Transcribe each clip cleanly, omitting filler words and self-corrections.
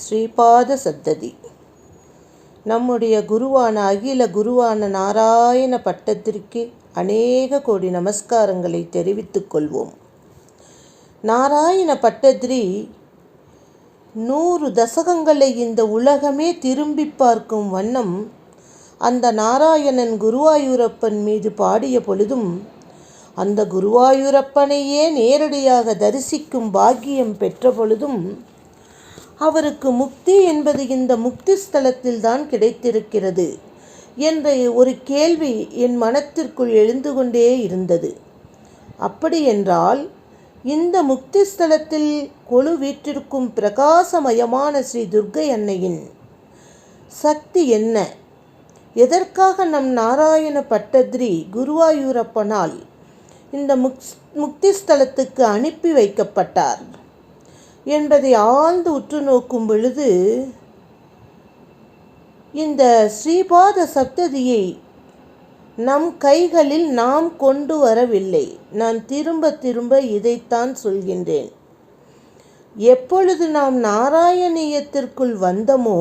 ஸ்ரீபாத சத்ததி. நம்முடைய குருவான அகில குருவான நாராயண பட்டத்திற்கு அநேக கோடி நமஸ்காரங்களை தெரிவித்துக் கொள்வோம். நாராயண பட்டத்திரி 100 தசகங்களை இந்த உலகமே திரும்பி பார்க்கும் வண்ணம் அந்த நாராயணன் குருவாயூரப்பன் மீது பாடிய பொழுதும், அந்த குருவாயூரப்பனையே நேரடியாக தரிசிக்கும் பாக்கியம் பெற்ற பொழுதும், அவருக்கு முக்தி என்பது இந்த முக்தி ஸ்தலத்தில் தான் கிடைத்திருக்கிறது என்ற ஒரு கேள்வி என் மனத்திற்குள் எழுந்து கொண்டே இருந்தது. அப்படி என்றால் இந்த முக்தி ஸ்தலத்தில் கொலு வீற்றிருக்கும் பிரகாசமயமான ஸ்ரீ துர்க்கை அன்னையின் சக்தி என்ன? எதற்காக நம் நாராயண பட்டத்திரி குருவாயூரப்பனால் இந்த முக்தி ஸ்தலத்துக்கு அனுப்பி வைக்கப்பட்டார் என்பதை ஆழ்ந்து உற்று நோக்கும் பொழுது, இந்த ஸ்ரீபாத சப்ததியை நம் கைகளில் நாம் கொண்டு வரவில்லை. நான் திரும்ப திரும்ப இதைத்தான் சொல்கின்றேன். எப்பொழுது நாம் நாராயணியத்திற்குள் வந்தோமோ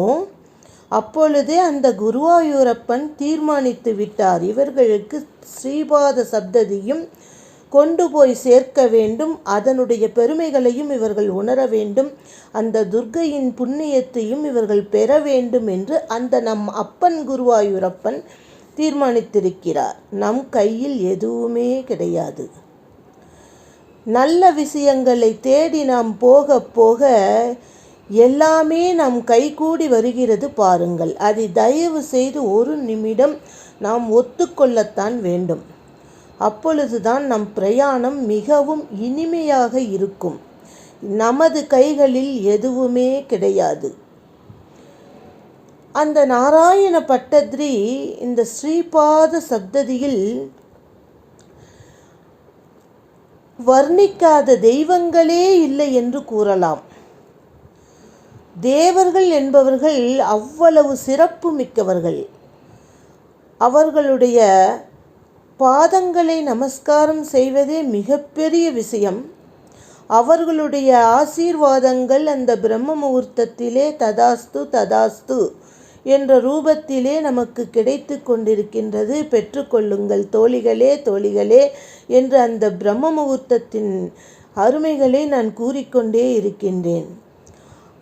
அப்பொழுதே அந்த குருவாயூரப்பன் தீர்மானித்து விட்டார், இவர்களுக்கு ஸ்ரீபாத சப்ததியும் கொண்டு போய் சேர்க்க வேண்டும், அதனுடைய பெருமைகளையும் இவர்கள் உணர வேண்டும், அந்த துர்க்கையின் புண்ணியத்தையும் இவர்கள் பெற வேண்டும் என்று அந்த நம் அப்பன் குருவாயூரப்பன் தீர்மானித்திருக்கிறார். நம் கையில் எதுவுமே கிடையாது. நல்ல விஷயங்களை தேடி நாம் போக போக எல்லாமே நம் கைகூடி வருகிறது பாருங்கள். அதை தயவு செய்து ஒரு நிமிடம் நாம் ஒத்துக்கொள்ளத்தான் வேண்டும். அப்பொழுதுதான் நம் பிரயாணம் மிகவும் இனிமையாக இருக்கும். நமது கைகளில் எதுவுமே கிடையாது. அந்த நாராயண பட்டத்திரி இந்த ஸ்ரீபாத சப்ததியில் வர்ணிக்காத தெய்வங்களே இல்லை என்று கூறலாம். தேவர்கள் என்பவர்கள் அவ்வளவு சிறப்பு மிக்கவர்கள். அவர்களுடைய பாதங்களை நமஸ்காரம் செய்வதே மிகப்பெரிய விஷயம். அவர்களுடைய ஆசீர்வாதங்கள் அந்த பிரம்ம முகூர்த்தத்திலே ததாஸ்து ததாஸ்து என்ற ரூபத்திலே நமக்கு கிடைத்து கொண்டிருக்கின்றது. பெற்றுக்கொள்ளுங்கள் தோழிகளே தோழிகளே என்று அந்த பிரம்ம முகூர்த்தத்தின் அருமைகளை நான் கூறிக்கொண்டே இருக்கின்றேன்.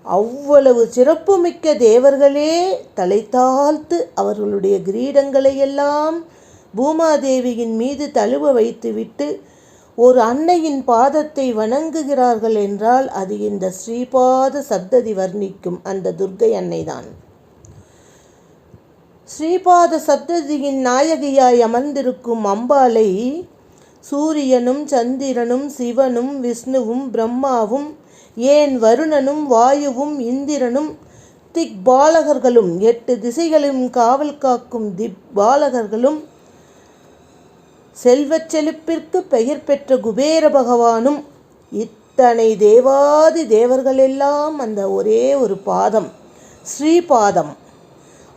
அவ்வளவு சிறப்புமிக்க தேவர்களே தலை தாழ்த்து அவர்களுடைய கிரீடங்களையெல்லாம் பூமாதேவியின் மீது தழுவ வைத்துவிட்டு ஒரு அன்னையின் பாதத்தை வணங்குகிறார்கள் என்றால் அது இந்த ஸ்ரீபாத சப்ததி வர்ணிக்கும் அந்த துர்க்கை அன்னைதான். ஸ்ரீபாத சப்ததியின் நாயகியாய் அமர்ந்திருக்கும் அம்பாளை சூரியனும் சந்திரனும் சிவனும் விஷ்ணுவும் பிரம்மாவும் ஏன் வருணனும் வாயுவும் இந்திரனும் திக்பாலகர்களும் 8 திசைகளும் காவல் காக்கும் திக்பாலகர்களும் செல்வச் செழிப்பிற்கு பெயர் பெற்ற குபேர பகவானும் இத்தனை தேவாதி தேவர்களெல்லாம் அந்த ஒரே ஒரு பாதம் ஸ்ரீபாதம்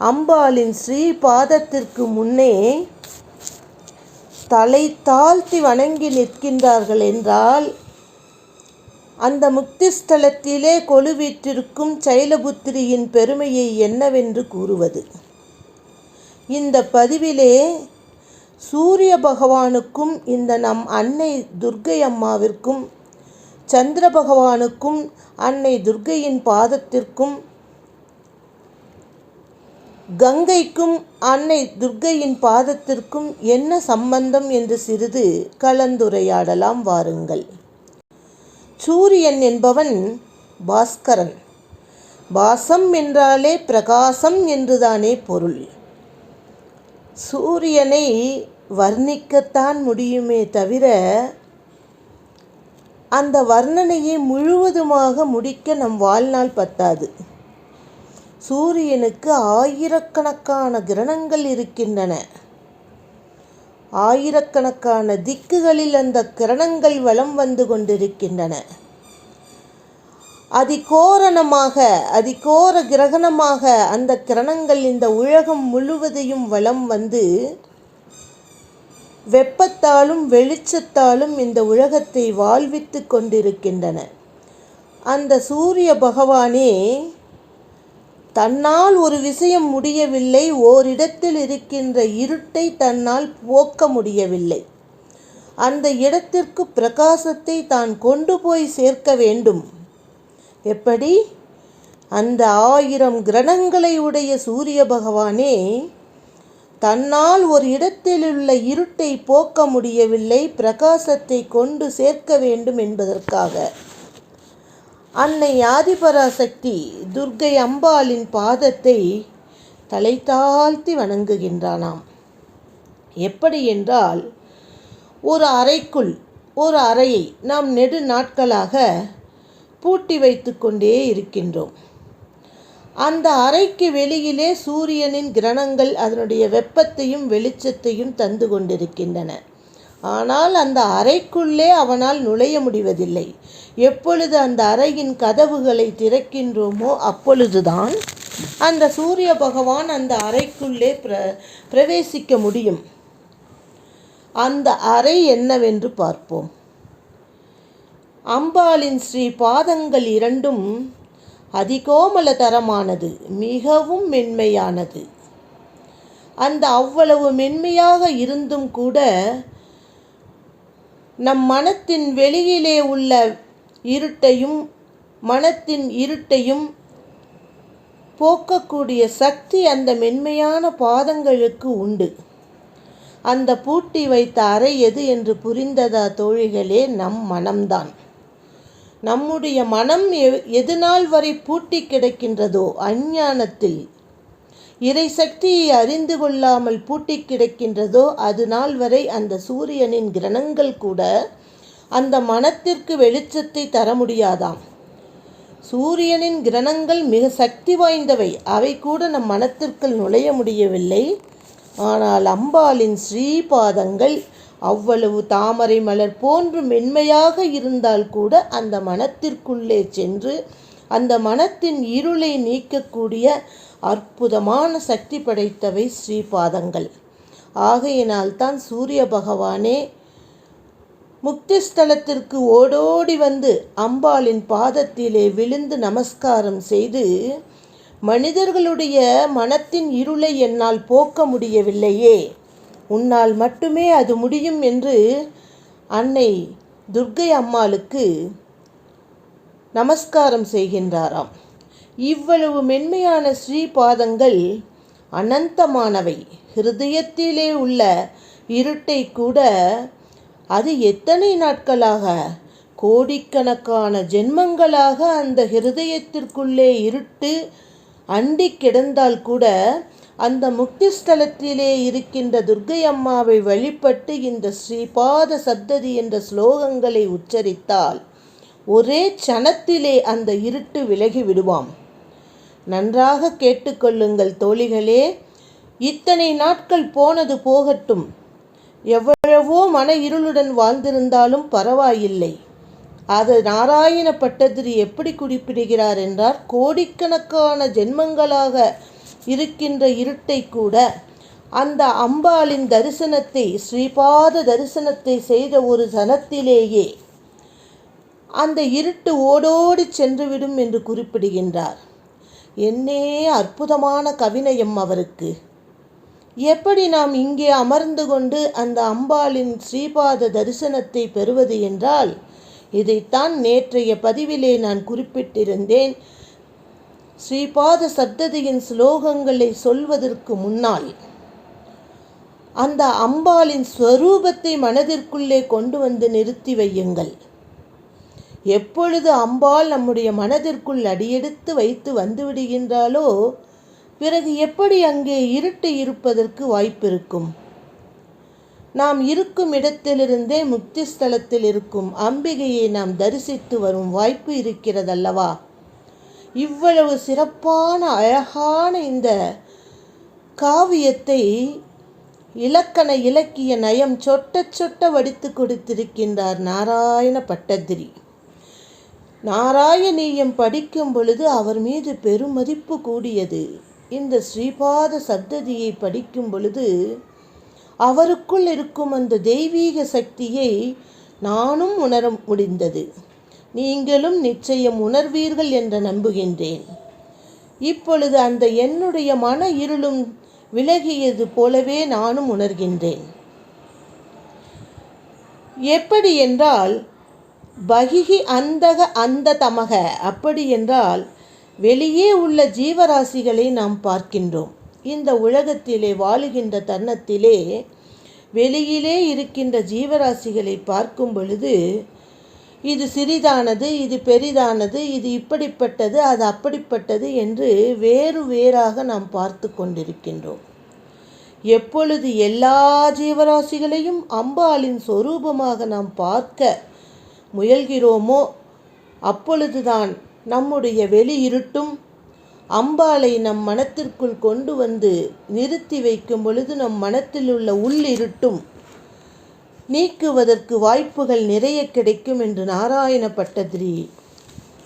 அம்பாளின் ஸ்ரீபாதத்திற்கு முன்னே தலை தாழ்த்தி வணங்கி நிற்கின்றார்கள் என்றால் அந்த முக்திஸ்தலத்திலே கொலுவீற்றிருக்கும் சைலபுத்திரியின் பெருமையை என்னவென்று கூறுவது? இந்த பதிவிலே சூரிய பகவானுக்கும் இந்த நம் அன்னை துர்க்கை அம்மாவிற்கும், சந்திர பகவானுக்கும் அன்னை துர்க்கையின் பாதத்திற்கும், கங்கைக்கும் அன்னை துர்க்கையின் பாதத்திற்கும் என்ன சம்பந்தம் என்று சிறிது கலந்துரையாடலாம் வாருங்கள். சூரியன் என்பவன் பாஸ்கரன். பாசம் என்றாலே பிரகாசம் என்றுதானே பொருள். சூரியனை வர்ணிக்கத்தான் முடியுமே தவிர அந்த வர்ணனையை முழுவதுமாக முடிக்க நம் வாழ்நாள் பத்தாது. சூரியனுக்கு ஆயிரக்கணக்கான கிரணங்கள் இருக்கின்றன. ஆயிரக்கணக்கான திக்குகளில் அந்த கிரணங்கள் வலம் வந்து கொண்டிருக்கின்றன. அதிகோர கிரகணமாக அந்த கிரணங்கள் இந்த உலகம் முழுவதையும் வலம் வந்து வெப்பத்தாலும் வெளிச்சத்தாலும் இந்த உலகத்தை வாழ்வித்து கொண்டிருக்கின்றன. அந்த சூரிய பகவானே தன்னால் ஒரு விஷயம் முடியவில்லை, ஓரிடத்தில் இருக்கின்ற இருட்டை தன்னால் போக்க முடியவில்லை. அந்த இடத்திற்கு பிரகாசத்தை தான் கொண்டு போய் சேர்க்க வேண்டும். எப்படி? அந்த 1000 கிரணங்களை உடைய சூரிய பகவானே தன்னால் ஒரு இடத்திலுள்ள இருட்டை போக்க முடியவில்லை, பிரகாசத்தை கொண்டு சேர்க்க வேண்டும் என்பதற்காக அன்னை ஆதிபராசக்தி துர்க்கை அம்பாளின் பாதத்தை தலை தாழ்த்தி வணங்குகின்றானாம். எப்படி என்றால், ஒரு அறைக்குள் ஒரு அறையை நாம் நெடு நாட்களாக பூட்டி வைத்து கொண்டே இருக்கின்றோம். அந்த அறைக்கு வெளியிலே சூரியனின் கிரணங்கள் அதனுடைய வெப்பத்தையும் வெளிச்சத்தையும் தந்து கொண்டிருக்கின்றன. ஆனால் அந்த அறைக்குள்ளே அவனால் நுழைய முடிவதில்லை. எப்பொழுது அந்த அறையின் கதவுகளை திறக்கின்றோமோ அப்பொழுதுதான் அந்த சூரிய பகவான் அந்த அறைக்குள்ளே பிரவேசிக்க முடியும். அந்த அறை என்னவென்று பார்ப்போம். அம்பாளின் ஸ்ரீ பாதங்கள் இரண்டும் அதிகோமல தரமானது, மிகவும் மென்மையானது. அந்த அவ்வளவு மென்மையாக இருந்தும் கூட நம் மனத்தின் வெளியிலே உள்ள இருட்டையும் மனத்தின் இருட்டையும் போக்கக்கூடிய சக்தி அந்த மென்மையான பாதங்களுக்கு உண்டு. அந்த பூட்டி வைத்த அறை எது என்று புரிந்ததா தோழிகளே? நம் மனம்தான். நம்முடைய மனம் எதுநாள் வரை பூட்டி கிடக்கின்றதோ, அஞ்ஞானத்தில் இறை சக்தியை அறிந்து கொள்ளாமல் பூட்டி கிடக்கின்றதோ, அது நாள் வரை அந்த சூரியனின் கிரணங்கள் கூட அந்த மனத்திற்கு வெளிச்சத்தை தர முடியாதாம். சூரியனின் கிரணங்கள் மிக சக்தி வாய்ந்தவை, அவை கூட நம் மனத்திற்குள் நுழைய முடியவில்லை. ஆனால் அம்பாளின் ஸ்ரீபாதங்கள் அவ்வளவு தாமரை மலர் போன்று மென்மையாக இருந்தால் கூட அந்த மனத்திற்குள்ளே சென்று அந்த மனத்தின் இருளை நீக்கக்கூடிய அற்புதமான சக்தி படைத்தவை ஸ்ரீபாதங்கள். ஆகையினால்தான் சூரிய பகவானே முக்திஸ்தலத்திற்கு ஓடோடி வந்து அம்பாளின் பாதத்திலே விழுந்து நமஸ்காரம் செய்து, மனிதர்களுடைய மனத்தின் இருளை என்னால் போக்க முடியவில்லையே, உன்னால் மட்டுமே அது முடியும் என்று அன்னை துர்க்கை அம்மாளுக்கு நமஸ்காரம் செய்கின்றாராம். இவ்வளவு மென்மையான ஸ்ரீபாதங்கள் அனந்தமானவை. ஹிருதயத்திலே உள்ள இருட்டை கூட அது எத்தனை நாட்களாக, கோடிக்கணக்கான ஜென்மங்களாக அந்த ஹிருதயத்திற்குள்ளே இருட்டு அண்டி கிடந்தால் கூட அந்த முக்திஸ்தலத்திலே இருக்கின்ற துர்க்கை அம்மாவை வழிபட்டு இந்த ஸ்ரீபாத சப்ததி என்ற ஸ்லோகங்களை உச்சரித்தால் ஒரே சனத்திலே அந்த இருட்டு விலகி விடுவாம். நன்றாக கேட்டுக்கொள்ளுங்கள் தோழிகளே. இத்தனை நாட்கள் போனது போகட்டும், எவ்வளவோ மன இருளுடன் வாழ்ந்திருந்தாலும் பரவாயில்லை. அது நாராயண பட்டதிரி எப்படி குறிப்பிடுகிறார் என்றால், கோடிக்கணக்கான ஜென்மங்களாக இருக்கின்ற இருட்டை கூட அந்த அம்பாளின் தரிசனத்தை, ஸ்ரீபாத தரிசனத்தை செய்த ஒரு சனத்திலேயே அந்த இருட்டு ஓடோடி சென்றுவிடும் என்று குறிப்பிடுகின்றார். என்னே அற்புதமான கவிநயம் அவருக்கு! எப்படி நாம் இங்கே அமர்ந்து கொண்டு அந்த அம்பாளின் ஸ்ரீபாத தரிசனத்தை பெறுவது என்றால், இதைத்தான் நேற்றைய பதிவிலே நான் குறிப்பிட்டிருந்தேன். ஸ்ரீபாத சப்ததியின் ஸ்லோகங்களை சொல்வதற்கு முன்னால் அந்த அம்பாளின் ஸ்வரூபத்தை மனதிற்குள்ளே கொண்டு வந்து நிறுத்தி வையுங்கள். எப்பொழுது அம்பாள் நம்முடைய மனதிற்குள் அடியெடுத்து வைத்து வந்து விடுகின்றாளோ, பிறகு எப்படி அங்கே இருட்டு இருப்பதற்கு வாய்ப்பிருக்கும்? நாம் இருக்கும் இடத்திலிருந்தே முக்திஸ்தலத்தில் இருக்கும் அம்பிகையை நாம் தரிசித்து வரும் வாய்ப்பு இருக்கிறதல்லவா? இவ்வளவு சிறப்பான அழகான இந்த காவியத்தை இலக்கண இலக்கிய நயம் சொட்ட சொட்ட வடித்து கொடுத்திருக்கின்றார் நாராயண பட்டதிரி. நாராயணீயம் படிக்கும் பொழுது அவர் மீது பெருமதிப்பு கூடியது. இந்த ஸ்ரீபாத சப்ததியை படிக்கும் பொழுது அவருக்குள் இருக்கும் அந்த தெய்வீக சக்தியை நானும் உணர முடிந்தது. நீங்களும் நிச்சயம் உணர்வீர்கள் என்று நம்புகின்றேன். இப்பொழுது அந்த என்னுடைய மன இருளும் விலகியது போலவே நானும் உணர்கின்றேன். எப்படி என்றால் பகிஹி அந்தக அந்த தமக, அப்படி என்றால் வெளியே உள்ள ஜீவராசிகளை நாம் பார்க்கின்றோம். இந்த உலகத்திலே வாழுகின்ற தருணத்திலே வெளியிலே இருக்கின்ற ஜீவராசிகளை பார்க்கும் பொழுது இது சிறிதானது, இது பெரிதானது, இது இப்படிப்பட்டது, அது அப்படிப்பட்டது என்று வேறு வேறாக நாம் பார்த்து கொண்டிருக்கின்றோம். எப்பொழுது எல்லா ஜீவராசிகளையும் அம்பாளின் சொரூபமாக நாம் பார்க்க முயல்கிறோமோ அப்பொழுதுதான் நம்முடைய வெளி இருட்டும் அம்பாளை நம் மனத்திற்குள் கொண்டு வந்து நிறுத்தி வைக்கும் பொழுது நம் மனத்தில் உள்ள உள்ளிருட்டும் நீக்குவதற்கு வாய்ப்புகள் நிறைய கிடைக்கும் என்று நாராயண பட்டதிரி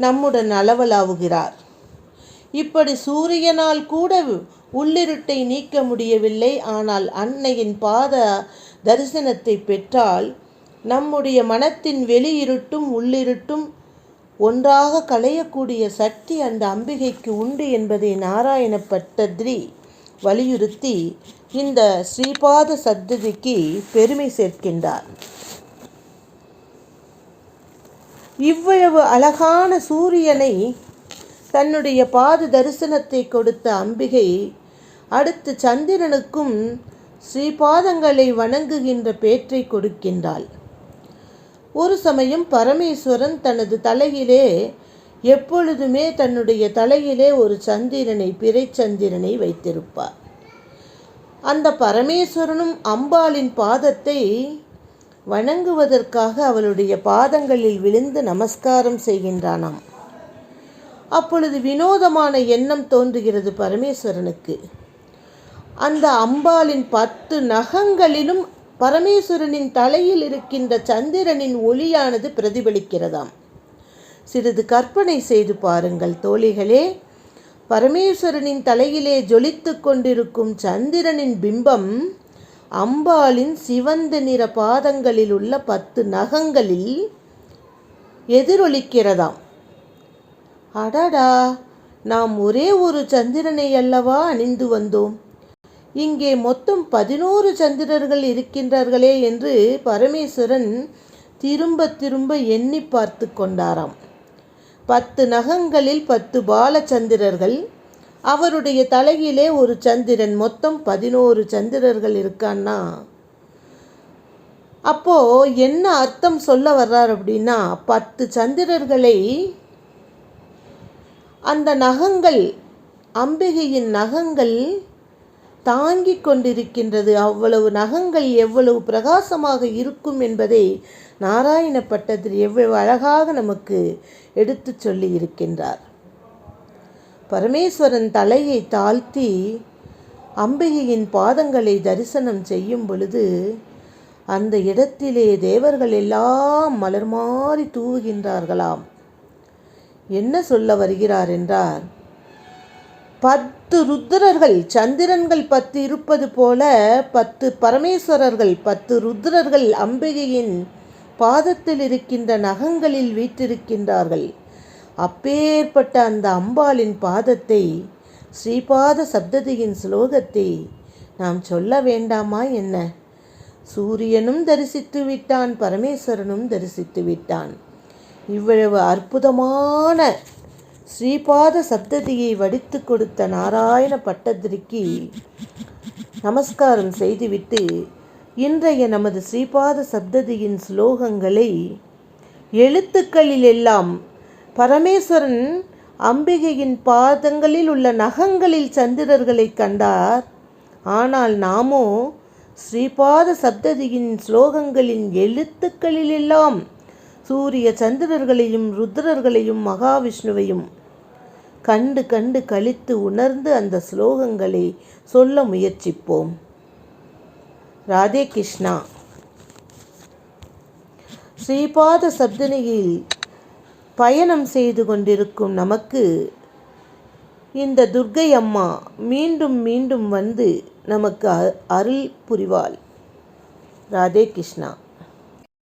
நம்முடன் அளவலாவுகிறார். இப்படி சூரியனால் கூட உள்ளிருட்டை நீக்க முடியவில்லை. ஆனால் அன்னையின் பாத தரிசனத்தை பெற்றால் நம்முடைய மனத்தின் வெளியிருட்டும் உள்ளிருட்டும் ஒன்றாக களையக்கூடிய சக்தி அந்த அம்பிகைக்கு உண்டு என்பதை நாராயண பட்டதிரி வலியுறுத்தி இந்த ஸ்ரீபாத சப்ததிக்கு பெருமை சேர்க்கின்றார். இவ்வளவு அழகான சூரியனை தன்னுடைய பாத தரிசனத்தை கொடுத்த அம்பிகை அடுத்து சந்திரனுக்கும் ஸ்ரீபாதங்களை வணங்குகின்ற பேற்றை கொடுக்கின்றாள். ஒரு சமயம் பரமேஸ்வரன் தனது தலையிலே எப்பொழுதுமே தன்னுடைய தலையிலே ஒரு சந்திரனை, பிறை சந்திரனை வைத்திருப்பார். அந்த பரமேஸ்வரனும் அம்பாளின் பாதத்தை வணங்குவதற்காக அவளுடைய பாதங்களில் விழுந்து நமஸ்காரம் செய்கின்றானாம். அப்பொழுது வினோதமான எண்ணம் தோன்றுகிறது பரமேஸ்வரனுக்கு. அந்த அம்பாளின் 10 நகங்களிலும் பரமேஸ்வரனின் தலையில் இருக்கின்ற சந்திரனின் ஒளியானது பிரதிபலிக்கிறதாம். சிறிது கற்பனை செய்து பாருங்கள் தோழிகளே. பரமேஸ்வரனின் தலையிலே ஜொலித்து கொண்டிருக்கும் சந்திரனின் பிம்பம் அம்பாளின் சிவந்த நிற பாதங்களில் உள்ள 10 நகங்களில் எதிரொலிக்கிறதாம். அடடா, நாம் ஒரே ஒரு சந்திரனை அல்லவா அணிந்து வந்தோம், இங்கே மொத்தம் 11 சந்திரர்கள் இருக்கின்றார்களே என்று பரமேஸ்வரன் திரும்ப திரும்ப எண்ணி பார்த்து கொண்டாராம். 10 நகங்களில் 10 பாலச்சந்திரர்கள், அவருடைய தலையிலே ஒரு சந்திரன், மொத்தம் 11 சந்திரர்கள் இருக்கான்னா அப்போ என்ன அர்த்தம் சொல்ல வர்றார் அப்படின்னா, 10 சந்திரர்களை அந்த நகங்கள், அம்பிகையின் நகங்கள் தாங்கிக் கொண்டிருக்கின்றது. அவ்வளவு நகங்கள் எவ்வளவு பிரகாசமாக இருக்கும் என்பதை நாராயண பட்டதிரி எவ்வளவு அழகாக நமக்கு எடுத்து சொல்லி இருக்கின்றார். பரமேஸ்வரன் தலையை தாழ்த்தி அம்பிகையின் பாதங்களை தரிசனம் செய்யும் பொழுது அந்த இடத்திலே தேவர்கள் எல்லாம் மலர் மாறி தூவுகின்றார்களாம். என்ன சொல்ல வருகிறார் என்றார், 10 ருத்ரர்கள், சந்திரன்கள் 10 இருப்பது போல 10 பரமேஸ்வரர்கள், 10 ருத்ரர்கள் அம்பிகையின் பாதத்தில் இருக்கின்ற நகங்களில் வீற்றிருக்கின்றார்கள். அப்பேற்பட்ட அந்த அம்பாளின் பாதத்தை, ஸ்ரீபாத சப்ததியின் ஸ்லோகத்தை நாம் சொல்ல வேண்டாமா என்ன? சூரியனும் தரிசித்து விட்டான், பரமேஸ்வரனும் தரிசித்து விட்டான். இவ்வளவு அற்புதமான ஸ்ரீபாத சப்ததியை வடித்து கொடுத்த நாராயண பட்டதிரிக்கு நமஸ்காரம் செய்துவிட்டு இன்றைய நமது ஸ்ரீபாத சப்ததியின் ஸ்லோகங்களை எழுத்துக்களில் எல்லாம் பரமேஸ்வரன் அம்பிகையின் பாதங்களில் உள்ள நகங்களில் சந்திரர்களை கண்டார். ஆனால் நாமோ ஸ்ரீபாத சப்ததியின் ஸ்லோகங்களின் எழுத்துக்களில் எல்லாம் சூரிய சந்திரர்களையும் ருத்ரர்களையும் மகாவிஷ்ணுவையும் கண்டு கண்டு கழித்து உணர்ந்து அந்த ஸ்லோகங்களை சொல்ல முயற்சிப்போம். ராதே கிருஷ்ணா. ஸ்ரீபாத சப்ததியில் பயணம் செய்து கொண்டிருக்கும் நமக்கு இந்த துர்க்கை அம்மா மீண்டும் மீண்டும் வந்து நமக்கு அருள் புரிவாள். ராதே கிருஷ்ணா.